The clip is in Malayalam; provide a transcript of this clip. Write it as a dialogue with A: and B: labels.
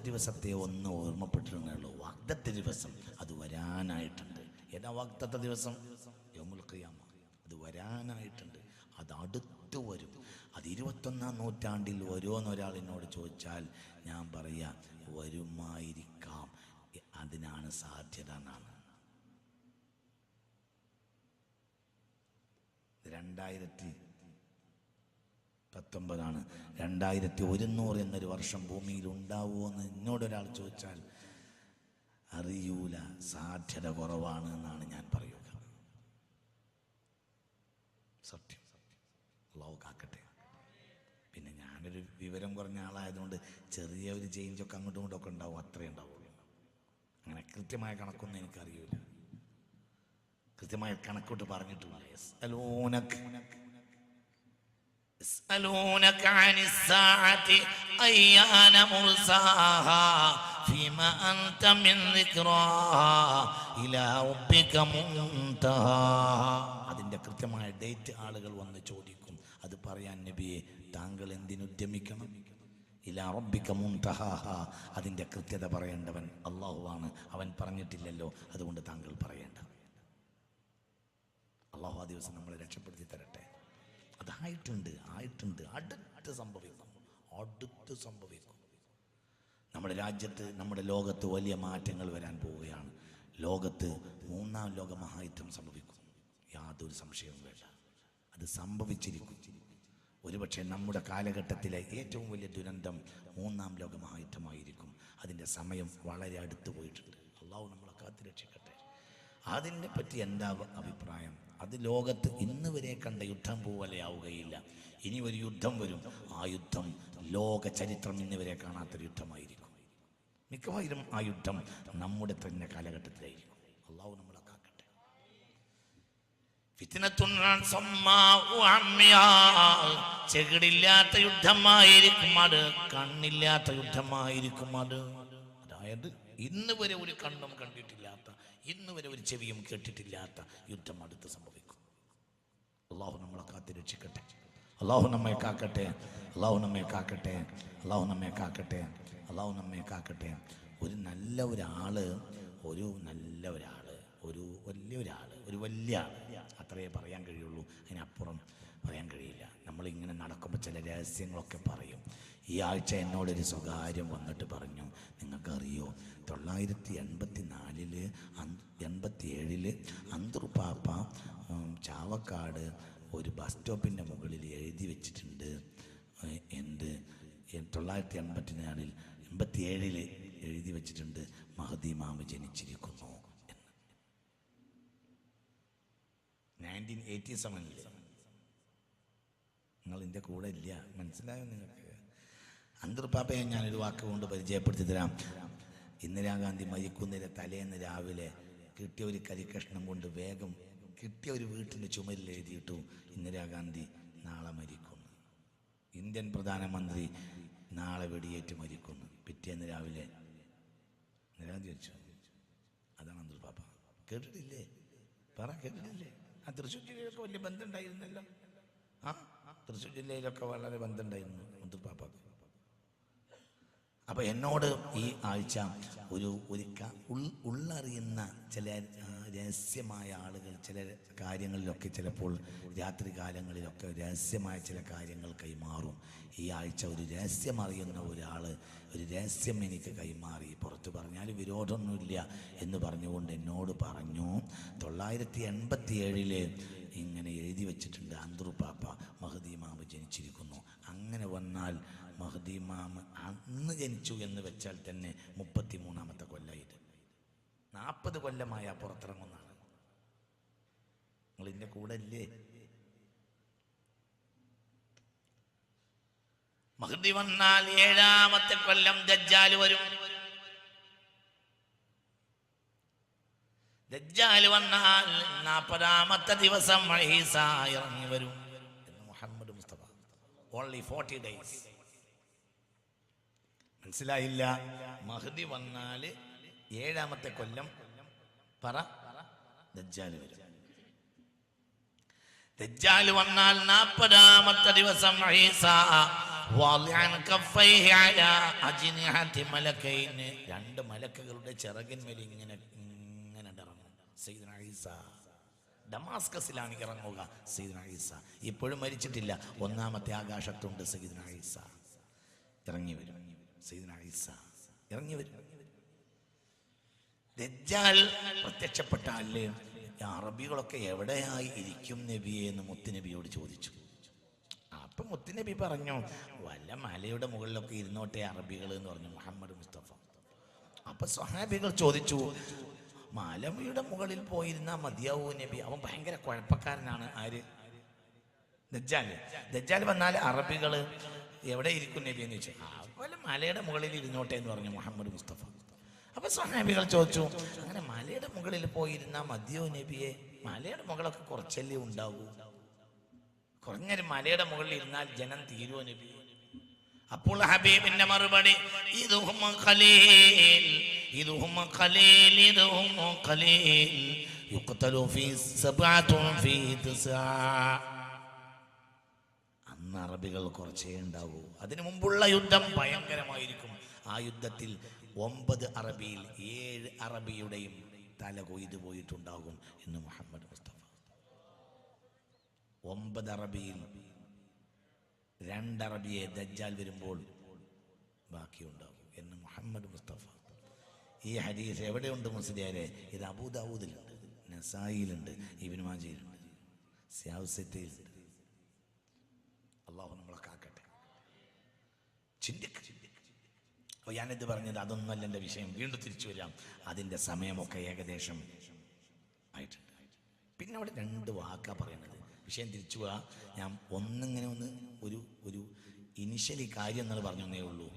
A: ദിവസത്തെ ഒന്ന് ഓർമ്മപ്പെട്ടിരുന്നുള്ളൂ. വഖ്ദത്ത് ദിവസം അത് വരാനായിട്ടുണ്ട്. ഏതാ വഖ്ദത്തെ ദിവസം? യൗമുൽ ഖിയാമ. അത് വരാനായിട്ടുണ്ട്. അത് അടുത്ത് വരും. അത് 21-ാം നൂറ്റാണ്ടിൽ വരുമെന്നൊരാൾ എന്നോട് ചോദിച്ചാൽ ഞാൻ പറയാം വരുമായിരിക്കാം, അതിനാണ് സാധ്യത എന്നാണ്. 2019 2100 എന്നൊരു വർഷം ഭൂമിയിൽ ഉണ്ടാവുമോ എന്ന് എന്നോടൊരാൾ ചോദിച്ചാൽ അറിയൂല, സാധ്യത കുറവാണ് എന്നാണ് ഞാൻ പറയുക. സത്യം. അല്ലാഹു കാക്കട്ടെ. പിന്നെ ഞാനൊരു വിവരം കുറഞ്ഞ ആളായതുകൊണ്ട് ചെറിയ ഒരു ചേഞ്ചൊക്കെ അങ്ങോട്ടും ഇങ്ങോട്ടൊക്കെ ഉണ്ടാവും, അത്രേ ഉണ്ടാവുള്ളൂ. അങ്ങനെ കൃത്യമായ കണക്കൊന്നും എനിക്കറിയൂല, കൃത്യമായ കണക്കോട്ട് പറഞ്ഞിട്ടില്ല. يسألونك عن الساعة أيان مرساها فيما أنت من ذكراها إلى ربك منتهاها. അതിൻ്റെ കൃത്യമായ ഡേറ്റ് ആളുകൾ വന്ന് ചോദിക്കും. അത് പറയാൻ നബിയെ താങ്കൾ എന്തിനുദ്യമിക്കണം? ഇലാ റബ്ബിക മുൻതഹാഹ. അതിൻ്റെ കൃത്യത പറയേണ്ടവൻ അള്ളാഹുവാണ്. അവൻ പറഞ്ഞിട്ടില്ലല്ലോ, അതുകൊണ്ട് താങ്കൾ പറയേണ്ട. അള്ളാഹു ആ ദിവസം നമ്മളെ രക്ഷപ്പെടുത്തി തരട്ടെ. അതായിട്ടുണ്ട്, അടുത്ത് സംഭവിക്കും. നമ്മുടെ രാജ്യത്ത്, നമ്മുടെ ലോകത്ത് വലിയ മാറ്റങ്ങൾ വരാൻ പോവുകയാണ്. ലോകത്ത് 3-ാം ലോക മഹായുദ്ധം സംഭവിക്കും, യാതൊരു സംശയവും വേണ്ട. അത് സംഭവിച്ചിരിക്കും. ഒരുപക്ഷെ നമ്മുടെ കാലഘട്ടത്തിലെ ഏറ്റവും വലിയ ദുരന്തം 3-ാം ലോക മഹായുദ്ധമായിരിക്കും. അതിൻ്റെ സമയം വളരെ അടുത്ത് പോയിട്ടുണ്ട്. അള്ളാഹു നമ്മളെ കാത്തുരക്ഷിക്കട്ടെ. അതിനെ പറ്റി എന്താ അഭിപ്രായം? അത് ലോകത്ത് ഇന്ന് വരെ കണ്ട യുദ്ധം പോലെയാവുകയില്ല. ഇനി ഒരു യുദ്ധം വരും. ആ യുദ്ധം ലോക ചരിത്രം ഇന്ന് വരെ കാണാത്തൊരു യുദ്ധമായിരിക്കും. മിക്കവാറും ആ യുദ്ധം നമ്മുടെ തന്നെ കാലഘട്ടത്തിലായിരിക്കും. അള്ളാഹു നമ്മളെ കാക്കട്ടെ. ചെകിടില്ലാത്ത യുദ്ധമായിരിക്കും അത്, കണ്ണില്ലാത്ത യുദ്ധമായിരിക്കും അത്. അതായത് ഇന്ന് വരെ ഒരു കണ്ണും കണ്ടിട്ടില്ലാത്ത, ഇന്ന് വരെ ഒരു ചെവിയും കേട്ടിട്ടില്ലാത്ത യുദ്ധം അടുത്ത് സംഭവിക്കും. അള്ളാഹു നമ്മളെ കാത്ത് രക്ഷിക്കട്ടെ. അള്ളാഹു നമ്മെ കാക്കട്ടെ. അള്ളാഹു നമ്മെ കാക്കട്ടെ. അള്ളാഹു നമ്മെ കാക്കട്ടെ. അള്ളാഹു നമ്മെ കാക്കട്ടെ. ഒരു നല്ല ഒരാള്, ഒരു വലിയ ആള്, അത്രയേ പറയാൻ കഴിയുള്ളൂ. അതിനപ്പുറം പറയാൻ കഴിയില്ല. നമ്മളിങ്ങനെ നടക്കുമ്പോൾ ചില രഹസ്യങ്ങളൊക്കെ പറയും. ഈ ആഴ്ച എന്നോടൊരു സ്വകാര്യം വന്നിട്ട് പറഞ്ഞു, നിങ്ങൾക്കറിയോ 984 87 അന്തൂർപ്പാപ്പ ചാവക്കാട് ഒരു ബസ് സ്റ്റോപ്പിൻ്റെ മുകളിൽ എഴുതി വെച്ചിട്ടുണ്ട്, എന്ത് 984 87 എഴുതി വെച്ചിട്ടുണ്ട്, മഹദി ഇമാം ജനിച്ചിരിക്കുന്നു എന്ന്. 1987 നിങ്ങൾ എൻ്റെ കൂടെ ഇല്ല, മനസ്സിലായോ നിങ്ങൾക്ക്? അന്തൂർപ്പാപ്പയെ ഞാനൊരു വാക്ക് കൊണ്ട് പരിചയപ്പെടുത്തി തരാം. ഇന്ദിരാഗാന്ധി മരിക്കുന്നതിന് തലേന്ന് രാവിലെ കിട്ടിയ ഒരു കരിക്കഷ്ണം കൊണ്ട് വേഗം കിട്ടിയ ഒരു വീട്ടിൻ്റെ ചുമരിൽ എഴുതിയിട്ടു, ഇന്ദിരാഗാന്ധി നാളെ മരിക്കുന്നു, ഇന്ത്യൻ പ്രധാനമന്ത്രി നാളെ വെടിയേറ്റ് മരിക്കുന്നു. പിറ്റേന്ന് രാവിലെ ഇന്ദിരാഗാന്ധി വെച്ചു. അതാണ് അന്തൂർപ്പാപ്പ. കേട്ടിട്ടില്ലേ? കേട്ടിട്ടില്ലേ? ആ തൃശ്ശൂർ ജില്ലയിലൊക്കെ വലിയ ബന്ധം ഉണ്ടായിരുന്നല്ലോ. തൃശ്ശൂർ ജില്ലയിലൊക്കെ വളരെ ബന്ധമുണ്ടായിരുന്നു അന്തൂർപ്പാപ്പക്ക്. അപ്പം എന്നോട് ഈ ആഴ്ച ഒരു ഉള്ളറിയുന്ന ചില രഹസ്യമായ ആളുകൾ ചില കാര്യങ്ങളിലൊക്കെ, ചിലപ്പോൾ രാത്രി കാലങ്ങളിലൊക്കെ രഹസ്യമായ ചില കാര്യങ്ങൾ കൈമാറും. ഈ ആഴ്ച ഒരു രഹസ്യം അറിയുന്ന ഒരാൾ ഒരു രഹസ്യം എനിക്ക് കൈമാറി. പുറത്ത് പറഞ്ഞാൽ വിരോധമൊന്നുമില്ല എന്ന് പറഞ്ഞുകൊണ്ട് എന്നോട് പറഞ്ഞു, 987 ഇങ്ങനെ എഴുതി വെച്ചിട്ടുണ്ട്, അന്തൂർപ്പാപ്പ മഹദി ഇമാം ജനിച്ചിരിക്കുന്നു. അങ്ങനെ വന്നാൽ മഹദി ഇമാം അന്ന് ജനിച്ചു എന്ന് വെച്ചാൽ തന്നെ 33ാമത്തെ കൊല്ലമായിട്ട് 40 കൊല്ലമായ പുറത്തിറങ്ങുന്നതാണ്. നിങ്ങൾ ഇതിൻ്റെ കൂടെ ഇല്ലേ? മഹദി വന്നാൽ 7ാമത്തെ കൊല്ലം ദജ്ജാൽ വരും. ദജ്ജാൽ വന്നാൽ 40ാമത്തെ ദിവസം ഈസ ഇറങ്ങി വരും എന്ന് മുഹമ്മദ് മുസ്തഫ. Only 40 days. മനസ്സിലായില്ല? മഹദി വന്നാൽ 7ാമത്തെ കൊല്ലം ദജ്ജാൽ വരും. ദജ്ജാൽ വന്നാൽ 40ാമത്തെ ദിവസം ഈസ വാളിഅൻ കഫൈഹി അലാ അജ്നിഹതി മലക്കൈൻ, രണ്ട് മലക്കുകളുടെ ചിറകിന്മേൽ ഇങ്ങനെ ഇറങ്ങും. സയ്യിദുനാ ഈസ ഡമാസ്കസിലാണ് ഇറങ്ങുക. സയ്യിദുനാ ഈസ ഇപ്പോഴും മരിച്ചിട്ടില്ല. ഒന്നാമത്തെ ആകാശത്തുണ്ട് സയ്യിദുനാ ഈസ. ഇറങ്ങി വരും. സയ്യിദുനാ ഈസ ഇറങ്ങി വരും. ദജ്ജാൽ പ്രത്യക്ഷപ്പെട്ടാലേ അറബികളൊക്കെ എവിടെയായി ഇരിക്കും നബിയെ എന്ന് മുത്തുനബിയോട് ചോദിച്ചു. അപ്പൊ മുത്തുനബി പറഞ്ഞു, വല്ല മലയുടെ മുകളിലൊക്കെ ഇരുന്നോട്ടെ അറബികൾ എന്ന് പറഞ്ഞു മുഹമ്മദ് മുസ്തഫ. അപ്പൊ സ്വഹാബികൾ ചോദിച്ചു, മലയുടെ മുകളിൽ പോയിരുന്നാ മതിയാവൂ നബി? അവൻ ഭയങ്കര കുഴപ്പക്കാരനാണ്. ആര്? ദജ്ജാൽ. ദജ്ജാൽ വന്നാൽ അറബികൾ എവിടെ ഇരിക്കും നബി എന്ന് ചോദിച്ചു. അതുപോലെ മലയുടെ മുകളിൽ ഇരുന്നോട്ടെ എന്ന് പറഞ്ഞു മുഹമ്മദ് മുസ്തഫ. അപ്പൊ സ്വഹാബികൾ ചോദിച്ചു, അങ്ങനെ മലയുടെ മുകളിൽ പോയിരുന്നാ മതിയോ നബിയെ? മലയുടെ മുകളൊക്കെ കുറച്ചല്ലേ ഉണ്ടാവൂ, കുറഞ്ഞൊരു മലയുടെ മുകളിൽ ഇരുന്നാൽ ജനം തീരുവോ നബി? അപ്പോൾ ഹബീബിന്റെ മറുപടി, ഇതുഹും ഖലീൽ ഇതുഹും ഖലീൽ ഇതുഹും ഖലീൽ യുഖ്തലു ഫീ സബ്അത്തുൻ ഫീ തിസ്ആ. അന്ന് അറബികൾ കുറച്ചേ ഉണ്ടാവൂ. അതിനു മുമ്പുള്ള യുദ്ധം ഭയങ്കരമായിരിക്കും. ആ യുദ്ധത്തിൽ 9 അറബിയിൽ 7 അറബിയുടെയും തല കൊയ്തു പോയിട്ടുണ്ടാകും എന്ന് മുഹമ്മദ് മുസ്തഫ. 9 അറബിയിൽ 2 അറബിയെ ദജ്ജാൽ വരുമ്പോൾ ബാക്കിയുണ്ടാകും എന്ന് മുഹമ്മദ് മുസ്തഫ. ഈ ഹദീസ് എവിടെയുണ്ട് മുസ്ലിയാരെ? ഇത് അബൂദാവൂദിലുണ്ട്, നസായിലുണ്ട്, ഇബ്നു മാജയിലുണ്ട്, സിയാസിത്തിലുണ്ട്. അള്ളാഹു നമ്മളെ കാക്കട്ടെ. ചിന്തിക്ക്. അപ്പോൾ ഞാനിത് പറഞ്ഞത് അതൊന്നുമല്ല എൻ്റെ വിഷയം. വീണ്ടും തിരിച്ചു വരാം. അതിൻ്റെ സമയമൊക്കെ ഏകദേശം ആയിട്ടുണ്ട്. പിന്നെ അവിടെ 2 വാക്കാ പറയുന്നത്. വിഷയം തിരിച്ചു പോവാ. ഞാൻ ഒന്നിങ്ങനെ ഒരു ഇനിഷ്യലി കാര്യം എന്നത് പറഞ്ഞേ ഉള്ളൂ.